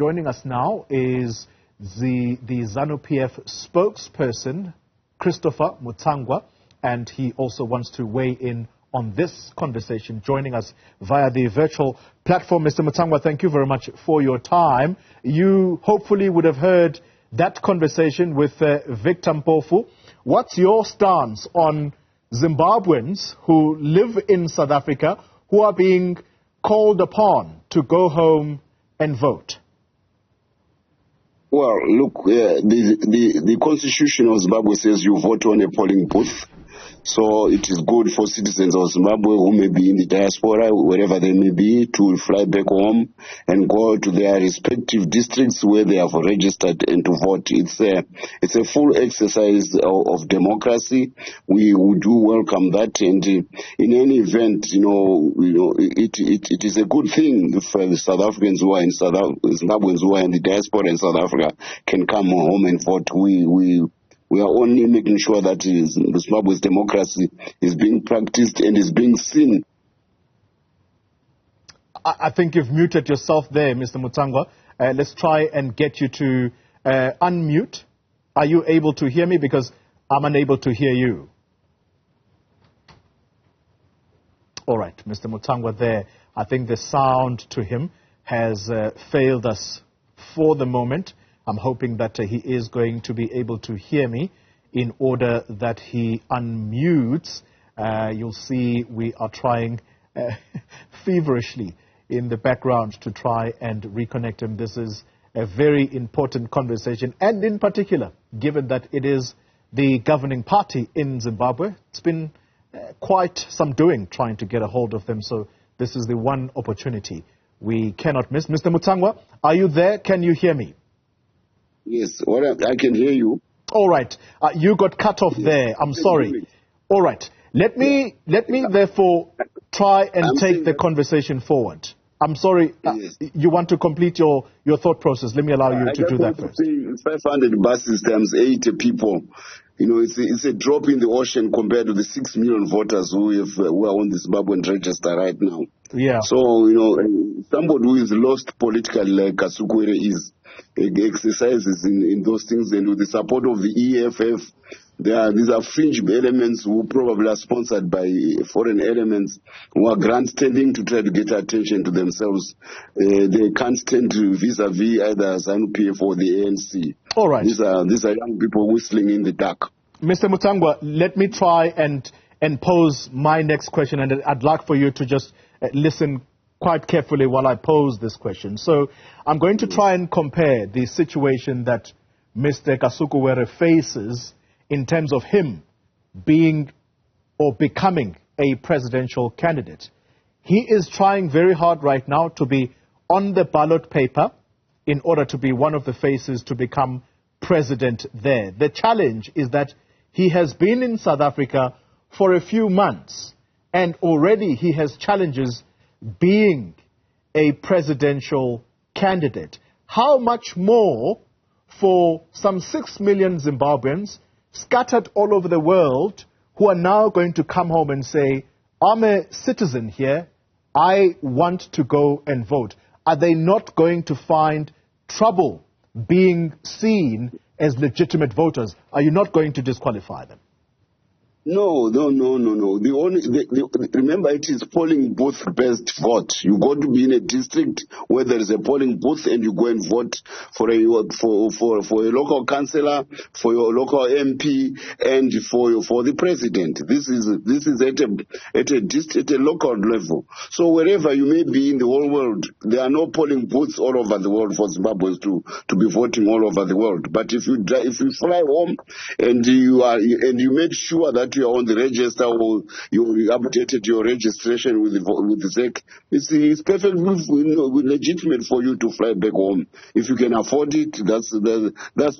Joining us now is the Zanu-PF spokesperson, Christopher Mutsvangwa, and he also wants to weigh in on this conversation, joining us via the virtual platform. Mr. Mutsvangwa, thank you very much for your time. You hopefully would have heard that conversation with Victor Mpofu. What's your stance on Zimbabweans who live in South Africa who are being called upon to go home and vote? Well, look, the Constitution of Zimbabwe says you vote on a polling booth. So it is good for citizens of Zimbabwe who may be in the diaspora, wherever they may be, to fly back home and go to their respective districts where they have registered and to vote. It's a full exercise of democracy. We do welcome that, and in any event, it is a good thing for the South Africans who are in Zimbabweans who are in the diaspora in South Africa can come home and vote. We are only making sure that Zimbabwe's democracy is being practiced and is being seen. I think you've muted yourself there, Mr. Mutsvangwa. Let's try and get you to unmute. Are you able to hear me? Because I'm unable to hear you. All right, Mr. Mutsvangwa there. I think the sound to him has failed us for the moment. I'm hoping that he is going to be able to hear me in order that he unmutes. You'll see we are trying feverishly in the background to try and reconnect him. This is a very important conversation, and in particular, given that it is the governing party in Zimbabwe, it's been quite some doing trying to get a hold of them. So this is the one opportunity we cannot miss. Mr. Mutsvangwa, are you there? Can you hear me? Yes, I can hear you. All right. You got cut off there. I'm sorry. All right. Let me therefore try and take the conversation forward. I'm sorry. Yes. You want to complete your thought process. Let me allow you to do that first. 500 buses times 80 people. It's a drop in the ocean compared to the 6 million voters who are on the Zimbabwean register right now. Yeah. So, somebody who is lost politically like Kasukwere is, exercises in those things, and with the support of the EFF, these are fringe elements who probably are sponsored by foreign elements who are grandstanding to try to get attention to themselves. They can't stand vis-a-vis either Zanu-PF or the ANC. All right. These are young people whistling in the dark. Mr. Mutsvangwa, let me try and pose my next question, and I'd like for you to just listen quite carefully while I pose this question. So I'm going to try and compare the situation that Mr. Kasukwere faces in terms of him being or becoming a presidential candidate. He is trying very hard right now to be on the ballot paper in order to be one of the faces to become president there. The challenge is that he has been in South Africa for a few months, and already he has challenges being a presidential candidate. How much more for some 6 million Zimbabweans scattered all over the world who are now going to come home and say, I'm a citizen here, I want to go and vote? Are they not going to find trouble being seen as legitimate voters? Are you not going to disqualify them? No. Remember, it is polling booth-based vote. You go to be in a district where there is a polling booth, and you go and vote for a local councillor, for your local MP, and for the president. This is at a local level. So wherever you may be in the whole world, there are no polling booths all over the world for Zimbabweans to be voting all over the world. But if you fly home and you made sure that you are on the register, or you updated your registration with the ZEC, it's perfectly legitimate for you to fly back home. If you can afford it, that's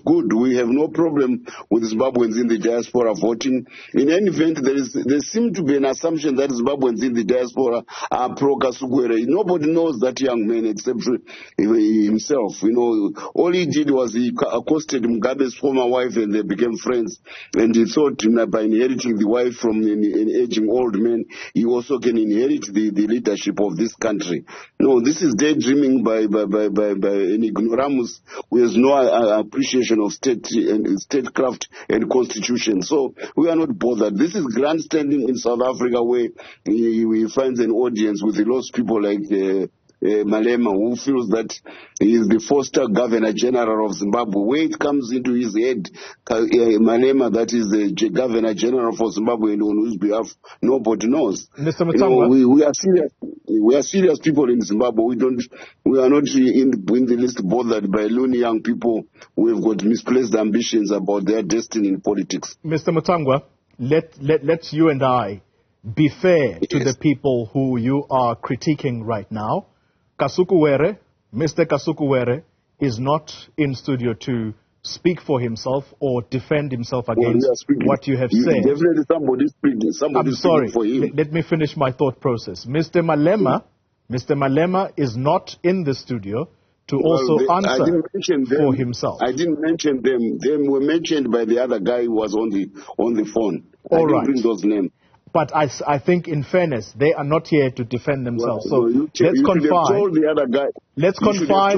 good. We have no problem with Zimbabweans in the diaspora voting. In any event, there seems to be an assumption that Zimbabweans in the diaspora are pro-Kasukwere. Nobody knows that young man except himself. All he did was he accosted Mngambi's former wife, and they became friends. And he thought by inheriting inheriting the wife from an aging old man, he also can inherit the leadership of this country. No, this is daydreaming by an ignoramus who has no appreciation of statecraft and constitution. So we are not bothered. This is grandstanding in South Africa, where he finds an audience with lost people like Malema, who feels that he is the foster governor general of Zimbabwe. Where it comes into his head, Malema, that is the governor general for Zimbabwe, and on whose behalf nobody knows. Mr. Mutsvangwa, we are serious. We are serious people in Zimbabwe. We are not in the least bothered by loony young people who have got misplaced ambitions about their destiny in politics. Mr. Mutsvangwa, let you and I be fair to the people who you are critiquing right now. Kasukuwere, Mr. Kasukuwere, is not in studio to speak for himself or defend himself against what you have said. Definitely somebody's speaking. I'm sorry. For him. Let me finish my thought process. Mr. Malema is not in the studio to answer for himself. I didn't mention them. They were mentioned by the other guy who was on the phone. All I right. didn't bring those names. But I think, in fairness, they are not here to defend themselves. Well, let's confine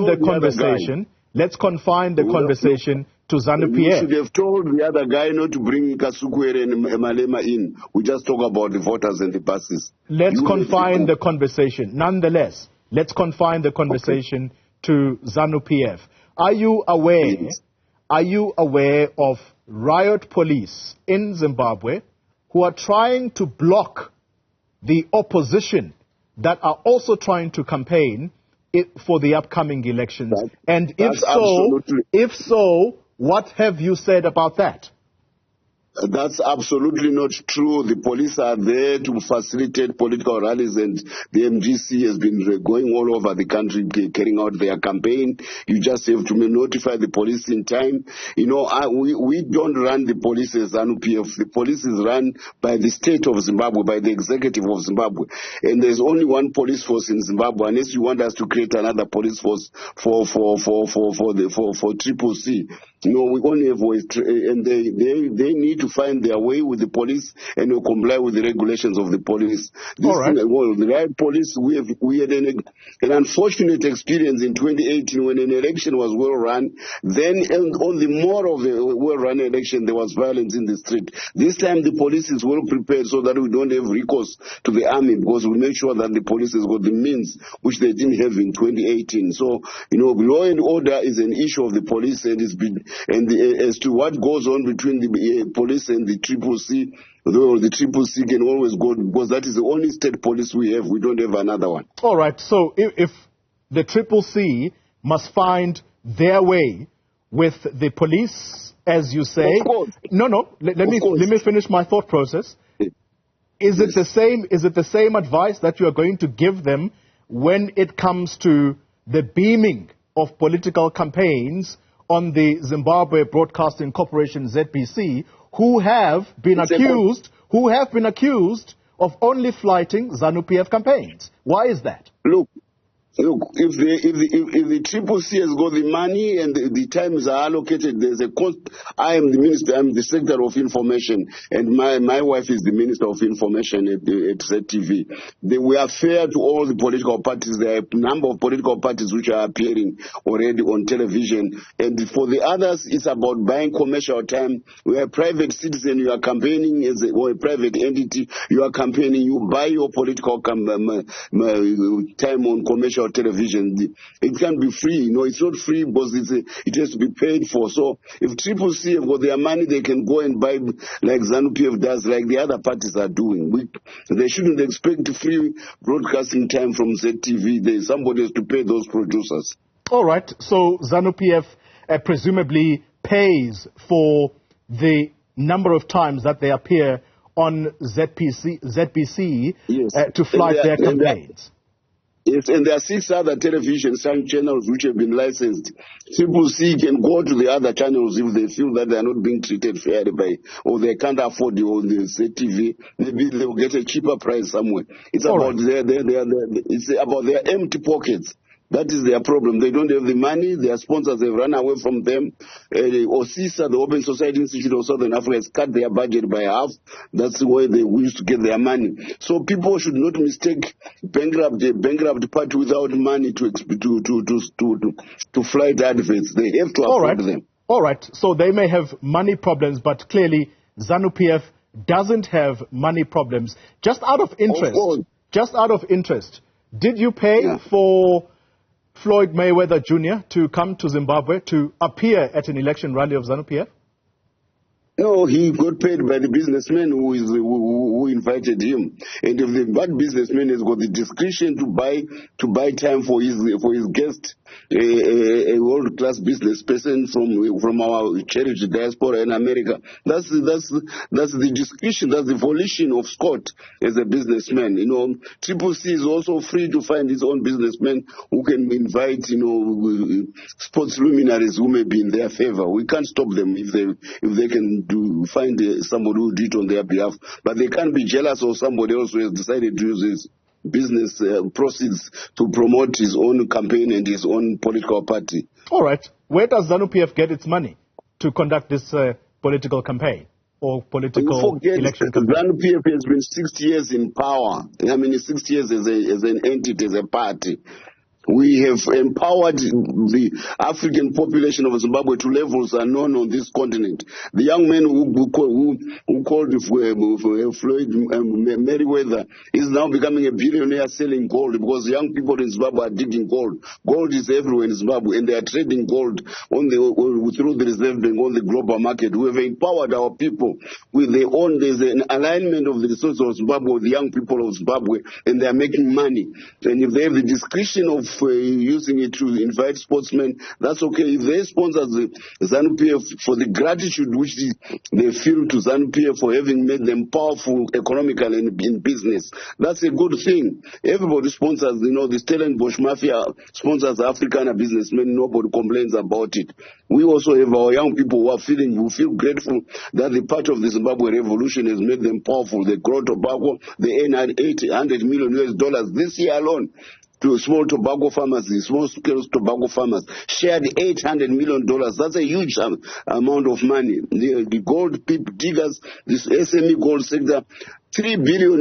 the conversation. Let's confine the conversation to Zanu-PF. You should have told the other guy not to bring Kasukuwere and Malema in. We just talk about the voters and the buses. Let's confine the conversation. Nonetheless, let's confine the conversation to Zanu-PF. Are you aware of riot police in Zimbabwe who are trying to block the opposition that are also trying to campaign for the upcoming elections? And if so, what have you said about that? That's absolutely not true. The police are there to facilitate political rallies, and the MGC has been going all over the country carrying out their campaign. You just have to notify the police in time. You know, we don't run the police as Zanu-PF. The police is run by the state of Zimbabwe, by the executive of Zimbabwe. And there's only one police force in Zimbabwe. Unless you want us to create another police force for Triple C. You know, we only have ways, and they need to find their way with the police and comply with the regulations of the police. The riot police, we had an unfortunate experience in 2018 when an election was well run. Then on the more of a well run election, there was violence in the street. This time the police is well prepared so that we don't have recourse to the army, because we make sure that the police has got the means which they didn't have in 2018. So, you know, law and order is an issue of the police, and as to what goes on between the police and the Triple C, the Triple C can always go, because that is the only state police we have. We don't have another one. All right. So if the Triple C must find their way with the police, as you say, let me finish my thought process. Is it the same advice that you are going to give them when it comes to the beaming of political campaigns on the Zimbabwe Broadcasting Corporation, ZBC, who have been accused of only flighting Zanu-PF campaigns? Why is that? Look, if the Triple C has got the money and the times are allocated, there's a cost. I am the minister, I'm the Secretary of Information, and my wife is the Minister of Information at ZTV. We are fair to all the political parties. There are a number of political parties which are appearing already on television. And for the others, it's about buying commercial time. We are a private citizen, you are campaigning or a private entity, you are campaigning, you buy your political time on commercial television. It can be free. You know, it's not free because it has to be paid for. So if Triple C have got their money, they can go and buy like Zanu-PF does, like the other parties are doing. They shouldn't expect free broadcasting time from ZTV. Somebody has to pay those producers. All right. So Zanu-PF presumably pays for the number of times that they appear on ZBC to flight their campaigns. Yes, and there are 6 other television channels which have been licensed. Triple C can go to the other channels if they feel that they are not being treated fairly or they can't afford the ZTV. Maybe they will get a cheaper price somewhere. It's about their empty pockets. That is their problem. They don't have the money. Their sponsors have run away from them. OSISA, the Open Society Institute of Southern Africa, has cut their budget by half. That's where they used to get their money. So people should not mistake a bankrupt party without money to flight adverts. They have to afford them. All right. So they may have money problems, but clearly Zanu-PF doesn't have money problems. Just out of interest, did you pay for Floyd Mayweather Jr. to come to Zimbabwe to appear at an election rally of Zanu-PF? No, he got paid by the businessman who invited him. And if that businessman has got the discretion to buy time for his guest, a world-class business person from our cherished diaspora in America, that's the discretion, that's the volition of Scott as a businessman. You know, Triple C is also free to find his own businessmen who can invite, sports luminaries who may be in their favor. We can't stop them if they can find somebody who do it on their behalf, but they can't be jealous of somebody else who has decided to use his business proceeds to promote his own campaign and his own political party. All right. Where does Zanu-PF get its money to conduct this political campaign or political election campaign? Zanu-PF has been 60 years in power. I mean, 60 years as an entity, as a party. We have empowered the African population of Zimbabwe to levels unknown on this continent. The young man who called Floyd Mayweather is now becoming a billionaire selling gold because young people in Zimbabwe are digging gold. Gold is everywhere in Zimbabwe, and they are trading gold through the reserve bank on the global market. We have empowered our people with their own. There's an alignment of the resources of Zimbabwe with the young people of Zimbabwe, and they are making money. And if they have the discretion of using it to invite sportsmen, that's okay. If they sponsor the Zanu-PF for the gratitude which they feel to Zanu-PF for having made them powerful economically in business, that's a good thing. Everybody sponsors, the Stellenbosch Mafia sponsors Afrikaner businessmen. Nobody complains about it. We also have our young people who feel grateful that the part of the Zimbabwe revolution has made them powerful. They grow tobacco, they earn $800 million this year alone. To small tobacco farmers, the small-scale tobacco farmers, shared $800 million. That's a huge amount of money. The gold diggers, this SME gold sector, $3 billion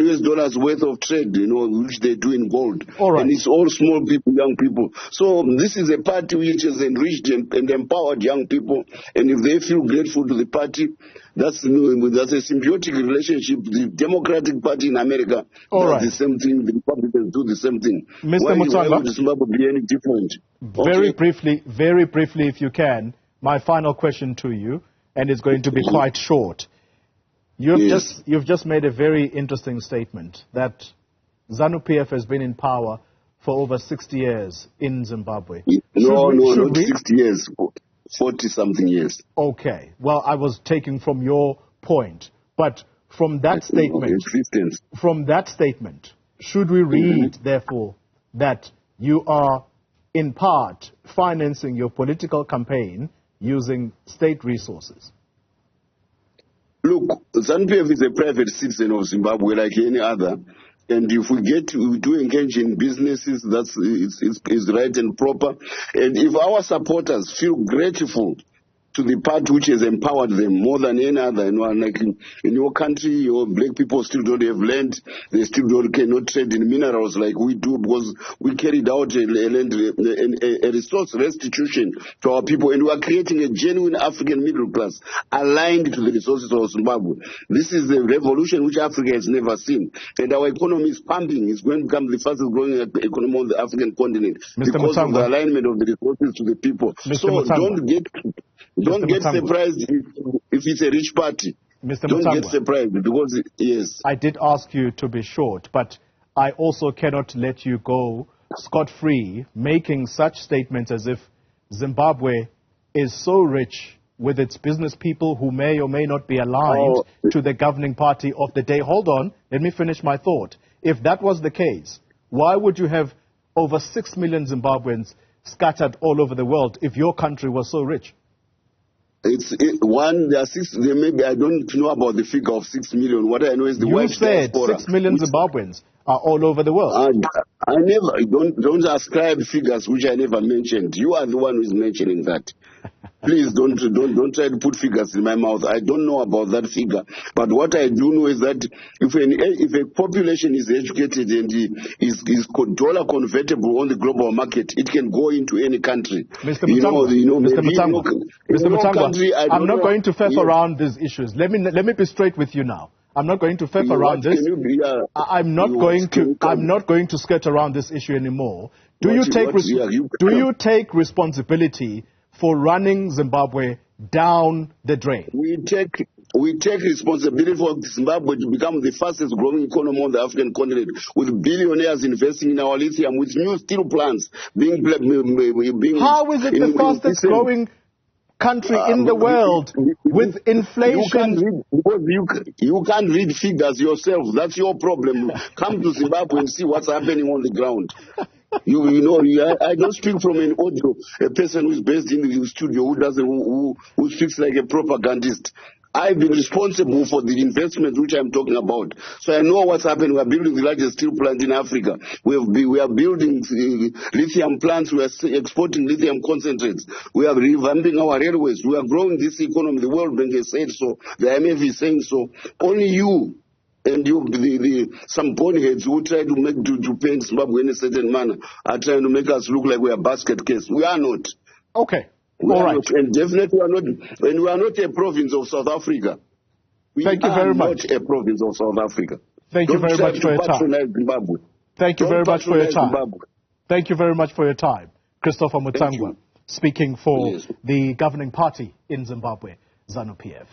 worth of trade, which they do in gold. All right. And it's all small people, young people. So this is a party which has enriched and empowered young people. And if they feel grateful to the party, that's a symbiotic relationship. The Democratic Party in America does the same thing. The Republicans do the same thing. Mr. Mutsvangwa, why would Zimbabwe be any different? Very briefly, if you can, my final question to you, and it's going to be quite short. You've just made a very interesting statement that Zanu-PF has been in power for over 60 years in Zimbabwe. Not 60 years, 40-something years. Okay. Well, I was taking from your point, but from that statement, should we read, therefore, that you are in part financing your political campaign using state resources? Look, Zanu-PF is a private citizen of Zimbabwe like any other. And if we do engage in businesses, it's right and proper. And if our supporters feel grateful to the part which has empowered them more than any other, like in your country, your black people still don't have land. They still cannot trade in minerals like we do because we carried out a resource restitution to our people, and we are creating a genuine African middle class aligned to the resources of Zimbabwe. This is a revolution which Africa has never seen, and our economy is pumping. It's going to become the fastest growing economy on the African continent because of the alignment of the resources to the people. Don't get surprised if it's a rich party. Mr. Don't Mutsvangwa, get surprised because, yes. I did ask you to be short, but I also cannot let you go scot-free making such statements as if Zimbabwe is so rich with its business people who may or may not be aligned to the governing party of the day. Hold on, let me finish my thought. If that was the case, why would you have over 6 million Zimbabweans scattered all over the world if your country was so rich? There are six. There may be. I don't know about the figure of 6 million. What I know is the white diaspora. You said 6 million Zimbabweans. all over the world. I never, don't ascribe figures which I never mentioned. You are the one who is mentioning that. Please don't try to put figures in my mouth. I don't know about that figure. But what I do know is that if a population is educated and is dollar convertible on the global market, it can go into any country. Mr. Mutsvangwa, I'm not going to faff around these issues. Let me be straight with you now. I'm not going to faff around this. I'm not going to skirt around this issue anymore. Do you take responsibility for running Zimbabwe down the drain? We take responsibility for Zimbabwe to become the fastest growing economy on the African continent, with billionaires investing in our lithium, with new steel plants being How is it the fastest growing country in the world with inflation? You can't read figures yourself. That's your problem. Come to Zimbabwe and see what's happening on the ground. I don't speak from an audio, a person who's based in the studio who speaks like a propagandist. I've been responsible for the investment which I'm talking about. So I know what's happening. We are building the largest steel plant in Africa. We are building lithium plants. We are exporting lithium concentrates. We are revamping our railways. We are growing this economy. The World Bank has said so. The IMF is saying so. Only you and some boneheads who try to paint Zimbabwe in a certain manner are trying to make us look like we are basket case. We are not. Okay. All right. And definitely we are not. And we are not a province of South Africa. Thank you very much. Not a province of South Africa. Thank you very much for your time. Thank you very much for your time. Thank you very much for your time. Christopher Mutsvangwa, speaking for the governing party in Zimbabwe, Zanu-PF.